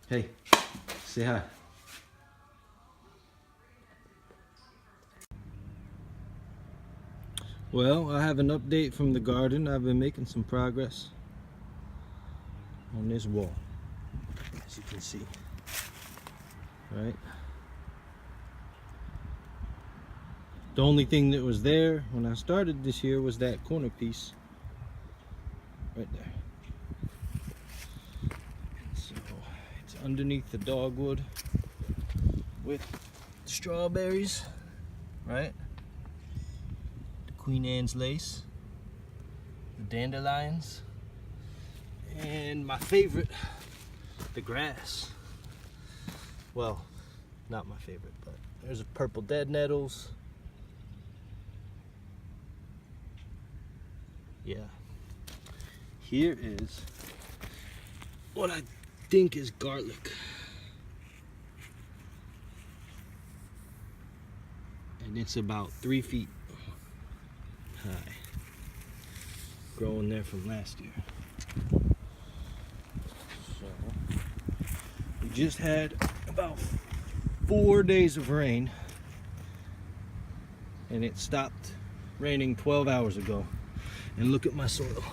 Hey, say hi. Well, I have an update from the garden. I've been making some progress on this wall, as you can see, right? The only thing that was there when I started this year was that corner piece right there. So it's underneath the dogwood with the strawberries, right? The Queen Anne's lace, the dandelions, and my favorite, the grass. Well, not my favorite, but there's a purple dead nettles. Yeah. Here is what I think is garlic. And it's about 3 feet high. Growing there from last year. So, we just had about 4 days of rain. And it stopped raining 12 hours ago. And look at my soil.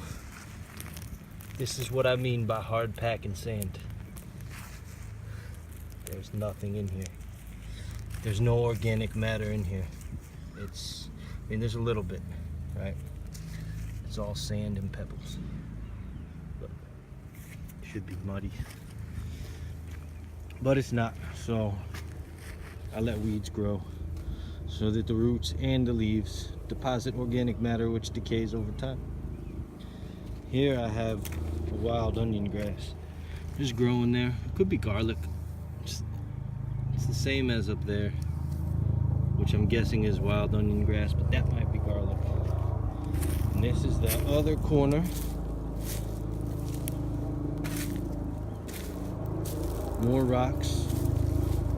This is what I mean by hard packing sand. There's nothing in here. There's no organic matter in here. There's a little bit, right? It's all sand and pebbles. But it should be muddy. But it's not, so I let weeds grow so that the roots and the leaves deposit organic matter which decays over time. Here I have a wild onion grass just growing there. It could be garlic. It's the same as up there, which I'm guessing is wild onion grass, but that might be garlic. And this is the other corner. More rocks,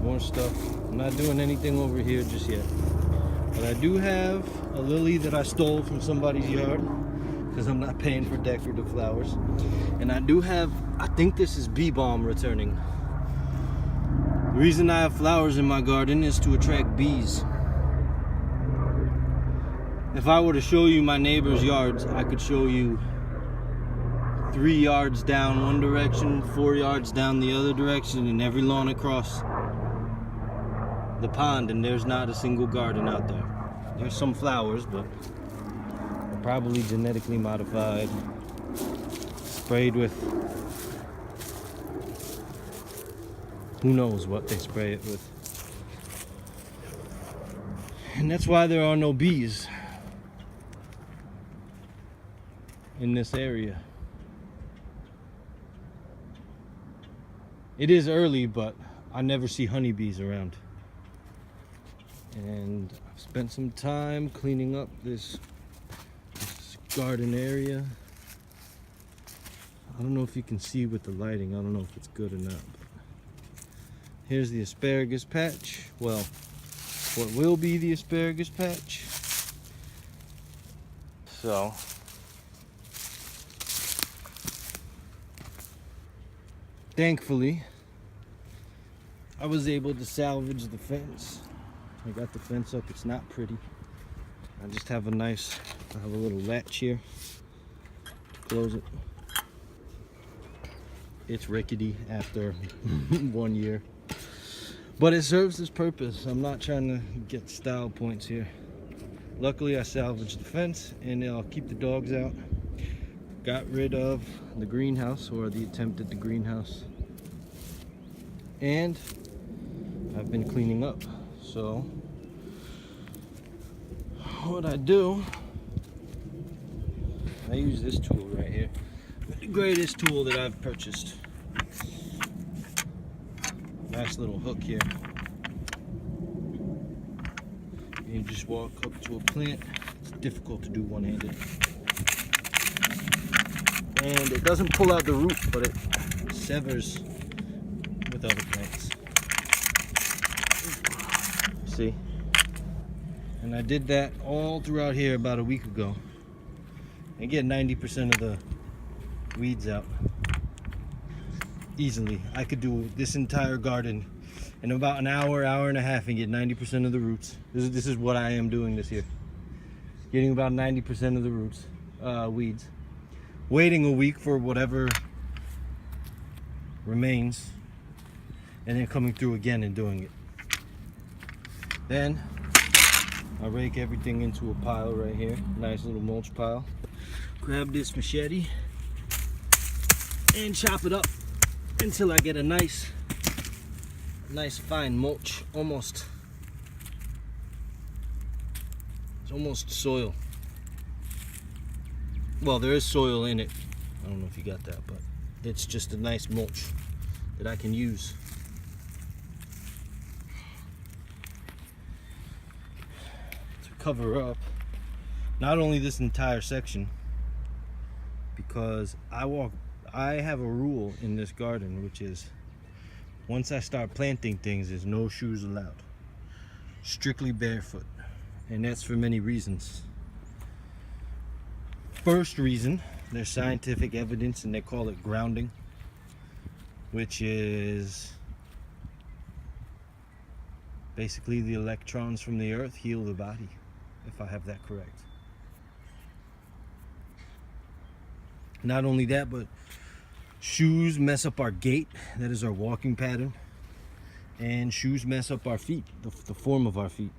more stuff. I'm not doing anything over here just yet. But I do have a lily that I stole from somebody's yard because I'm not paying for decorative flowers. And I do have, I think this is bee balm returning. The reason I have flowers in my garden is to attract bees. If I were to show you my neighbor's yards, I could show you 3 yards down one direction, 4 yards down the other direction, and every lawn across the pond, and there's not a single garden out there. There's some flowers, but they're probably genetically modified, sprayed with who knows what they spray it with. And that's why there are no bees in this area. It is early, but I never see honeybees around. And I've spent some time cleaning up this garden area. I don't know if you can see with the lighting. I don't know if it's good or not. But here's the asparagus patch. Well, what will be the asparagus patch. So, thankfully, I was able to salvage the fence. I got the fence up. It's not pretty. I just have I have a little latch here to close it. It's rickety after 1 year. But it serves its purpose. I'm not trying to get style points here. Luckily, I salvaged the fence and I'll keep the dogs out. Got rid of the greenhouse, or the attempt at the greenhouse. And I've been cleaning up. So what I do, I use this tool right here. The greatest tool that I've purchased. Nice little hook here. You just walk up to a plant. It's difficult to do one-handed. And it doesn't pull out the root, but it severs with other plants. See? And I did that all throughout here about a week ago. And get 90% of the weeds out. easily. I could do this entire garden in about an hour, hour and a half, and get 90% of the roots. This is what I am doing this year. Getting about 90% of the roots, weeds. Waiting a week for whatever remains, and then coming through again and doing it. Then I rake everything into a pile right here. Nice little mulch pile. Grab this machete and chop it up until I get a nice fine mulch. It's almost soil. Well, there is soil in it. I don't know if you got that, but it's just a nice mulch that I can use. To cover up not only this entire section, because I have a rule in this garden, which is once I start planting things, there's no shoes allowed. Strictly barefoot. And that's for many reasons. First reason, there's scientific evidence, and they call it grounding, which is basically the electrons from the earth heal the body, if I have that correct. Not only that, but shoes mess up our gait, that is our walking pattern, and shoes mess up our feet, the form of our feet.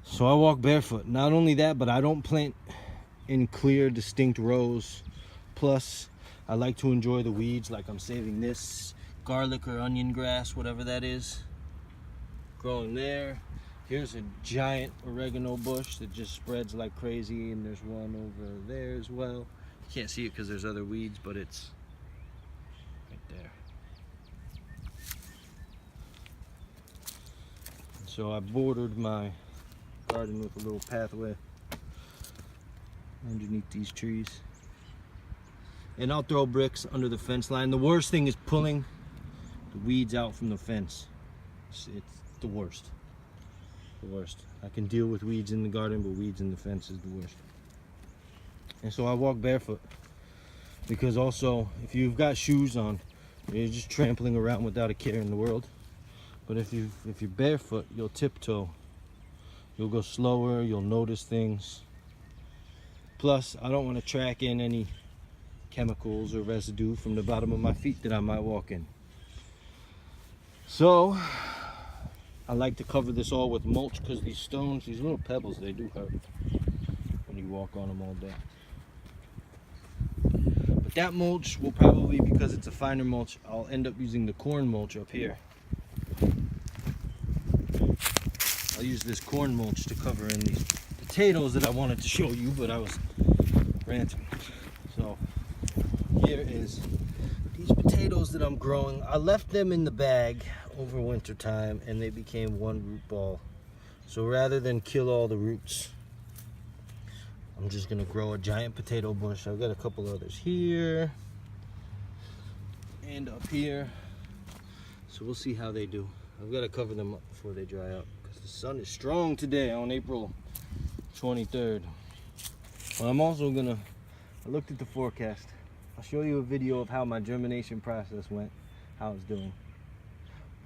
So I walk barefoot. Not only that, but I don't plant in clear, distinct rows. Plus, I like to enjoy the weeds, like I'm saving this garlic or onion grass, whatever that is, growing there. Here's a giant oregano bush that just spreads like crazy, and there's one over there as well. You can't see it because there's other weeds, but it's right there. So I bordered my garden with a little pathway underneath these trees, and I'll throw bricks under the fence line. The worst thing is pulling the weeds out from the fence. It's the worst. The worst. I can deal with weeds in the garden, but weeds in the fence is the worst. And so I walk barefoot, because also if you've got shoes on, you're just trampling around without a care in the world. But if you're barefoot, you'll tiptoe. You'll go slower, you'll notice things. Plus, I don't want to track in any chemicals or residue from the bottom of my feet that I might walk in. So, I like to cover this all with mulch, because these stones, these little pebbles, they do hurt when you walk on them all day. But that mulch will probably, because it's a finer mulch, I'll end up using the corn mulch up here. I'll use this corn mulch to cover in these potatoes that I wanted to show you, but I was ranting. So here is these potatoes that I'm growing. I left them in the bag over winter time, and they became one root ball. So rather than kill all the roots, I'm just gonna grow a giant potato bush. I've got a couple others here and up here. So we'll see how they do. I've got to cover them up before they dry out, because the sun is strong today on April 23rd. Well, I'm also gonna, I looked at the forecast. I'll show you a video of how my germination process went, how it's doing.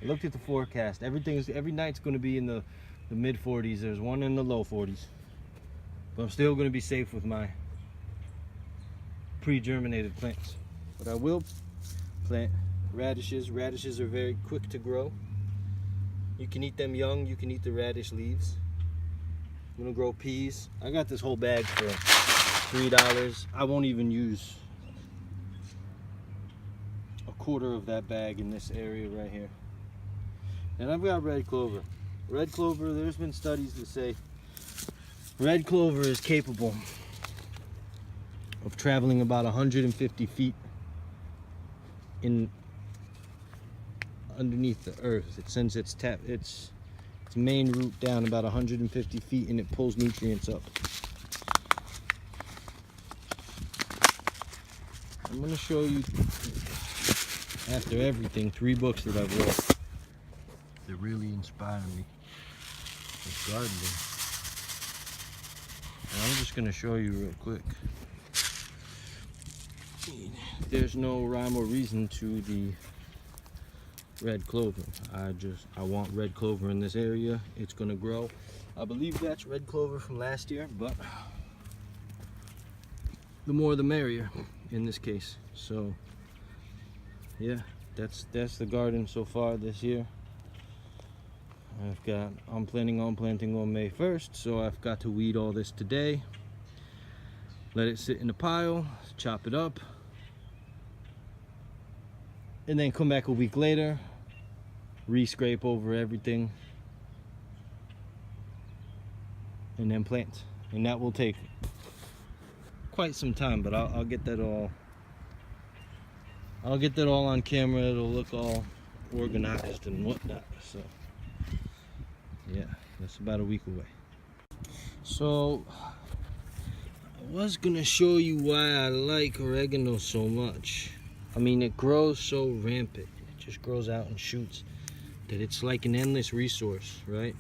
I looked at the forecast. Every night's gonna be in the mid 40s. There's one in the low 40s. But I'm still gonna be safe with my pre-germinated plants. But I will plant radishes. Radishes are very quick to grow. You can eat them young, you can eat the radish leaves. I'm gonna grow peas. I got this whole bag for $3. I won't even use a quarter of that bag in this area right here. And I've got red clover. Red clover, there's been studies that say red clover is capable of traveling about 150 feet underneath the earth. It sends its main root down about 150 feet, and it pulls nutrients up. I'm going to show you, after everything, 3 books that I've read that really inspire me with gardening. And I'm just going to show you real quick. there's no rhyme or reason to the red clover. I want red clover in this area. It's gonna grow. I believe that's red clover from last year, but the more the merrier in this case. So yeah, that's the garden so far this year. I'm planning on planting on May 1st, so I've got to weed all this today, let it sit in a pile, chop it up, and then come back a week later, re-scrape over everything, and then plant. And that will take quite some time, but I'll get that all on camera. It'll look all organized and whatnot. So yeah, that's about a week away. So I was gonna show you why I like oregano so much. I mean, it grows so rampant. It just grows out and shoots that it's like an endless resource, right?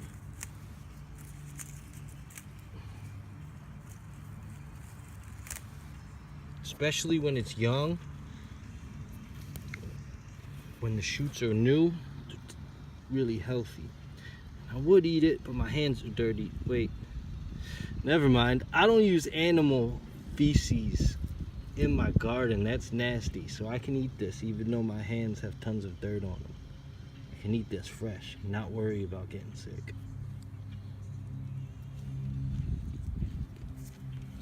Especially when it's young, when the shoots are new, it's really healthy. I would eat it, but my hands are dirty. Wait, never mind. I don't use animal feces in my garden. That's nasty. So I can eat this even though my hands have tons of dirt on them. I can eat this fresh and not worry about getting sick.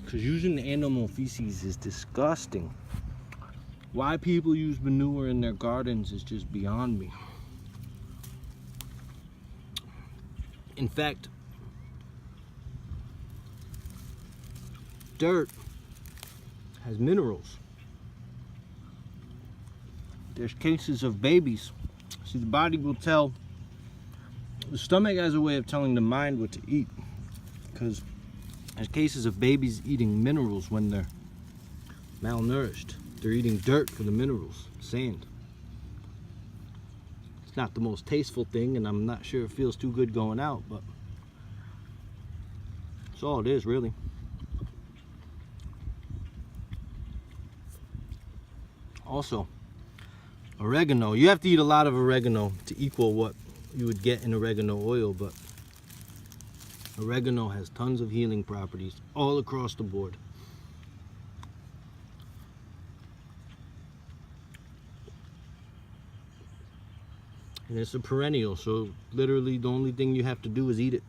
Because using animal feces is disgusting. Why people use manure in their gardens is just beyond me. In fact, dirt has minerals. There's cases of babies. See, the body will tell, the stomach has a way of telling the mind what to eat. Because there's cases of babies eating minerals when they're malnourished. They're eating dirt for the minerals, sand. It's not the most tasteful thing, and I'm not sure it feels too good going out, but that's all it is, really. Also, oregano. You have to eat a lot of oregano to equal what you would get in oregano oil, but oregano has tons of healing properties all across the board. And it's a perennial, so literally the only thing you have to do is eat it.